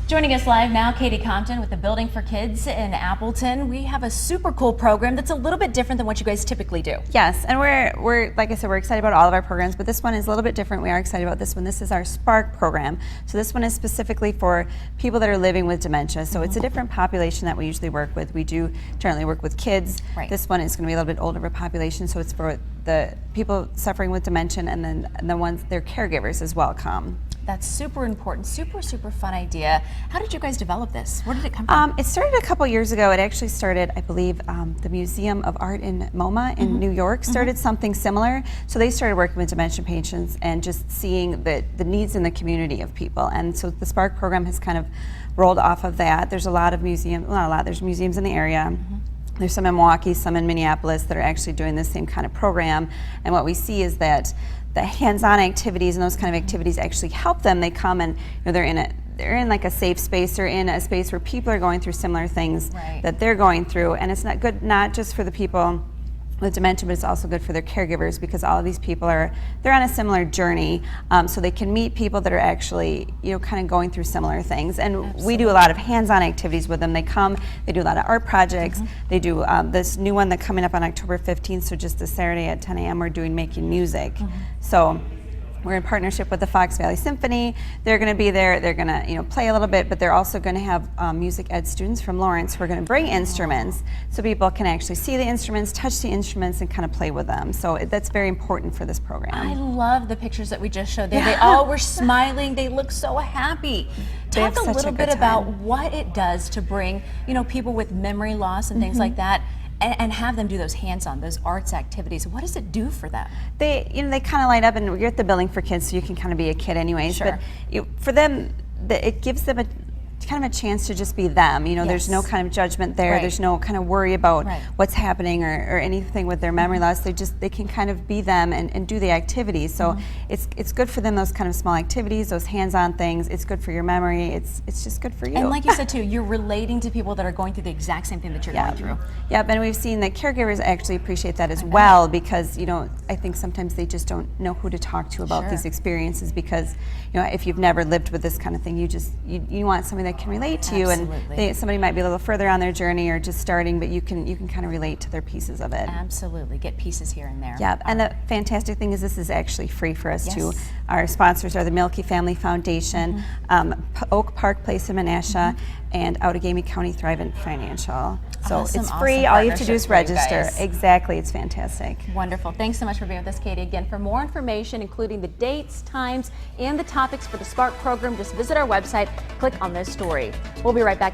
Joining us live now, Katie Compton with the Building for Kids in Appleton. We have a super cool program that's a little bit different than what you guys typically do. Yes, and we're like I said, we're excited about all of our programs, but this one is a little bit different. We are excited about this one. This is our Spark program. So this one is specifically for people that are living with dementia. So it's a different population that we usually work with. We do generally work with kids. Right. This one is going to be a little bit older of a population, so it's for the people suffering with dementia, and then the ones, their caregivers as well come. That's super important, super fun idea. How did you guys develop this? Where did it come from? It started a couple years ago. It actually started, I believe, the Museum of Art in MoMA in New York started something similar. So they started working with dementia patients and just seeing the needs in the community of people. And so the Spark program has kind of rolled off of that. There's a lot of museums, well, not a lot, there's museums in the area. There's some in Milwaukee, some in Minneapolis that are actually doing the same kind of program. And what we see is that the hands-on activities and those kind of activities actually help them. They come and they're in like a safe space, or in a space where people are going through similar things that they're going through. And it's not good, not just for the people with dementia, but it's also good for their caregivers, because all of these people they're on a similar journey, so they can meet people that are actually kind of going through similar things. And we do a lot of hands-on activities with them. They come, they do a lot of art projects. They do this new one that's coming up on October 15th, so just this Saturday at 10 a.m. we're doing Making Music. So we're in partnership with the Fox Valley Symphony. They're going to be there. They're going to play a little bit, but they're also going to have music ed students from Lawrence who are going to bring instruments so people can actually see the instruments, touch the instruments, and kind of play with them. So that's very important for this program. I love the pictures that we just showed there. They all were smiling. They look so happy. Talk a little bit about what it does to bring people with memory loss and things like that, and have them do those hands-on, those arts activities. What does it do for them? They kind of light up, and you're at the Building for Kids, so you can kind of be a kid anyways. Sure. But for them, it gives them kind of a chance to just be them. There's no kind of judgment there. There's no kind of worry about what's happening or anything with their memory loss. They can kind of be them and do the activities. So it's good for them, those kind of small activities, those hands-on things. It's good for your memory. It's just good for you. And like you said too, you're relating to people that are going through the exact same thing that you're going through. Yep, and we've seen that caregivers actually appreciate that as well, because I think sometimes they just don't know who to talk to about these experiences, because if you've never lived with this kind of thing, you want somebody that can relate to you, and somebody might be a little further on their journey or just starting, but you can kind of relate to their pieces of it. Absolutely, get pieces here and there. Yeah, and the fantastic thing is this is actually free for us too. Our sponsors are the Milky Family Foundation, Oak Park Place in Menasha, and Outagamie County Thrivent Financial. So it's free. All you have to do is register. Exactly, it's fantastic. Wonderful. Thanks so much for being with us, Katie. Again, for more information, including the dates, times, and the topics for the Spark program, just visit our website, click on this story. We'll be right back.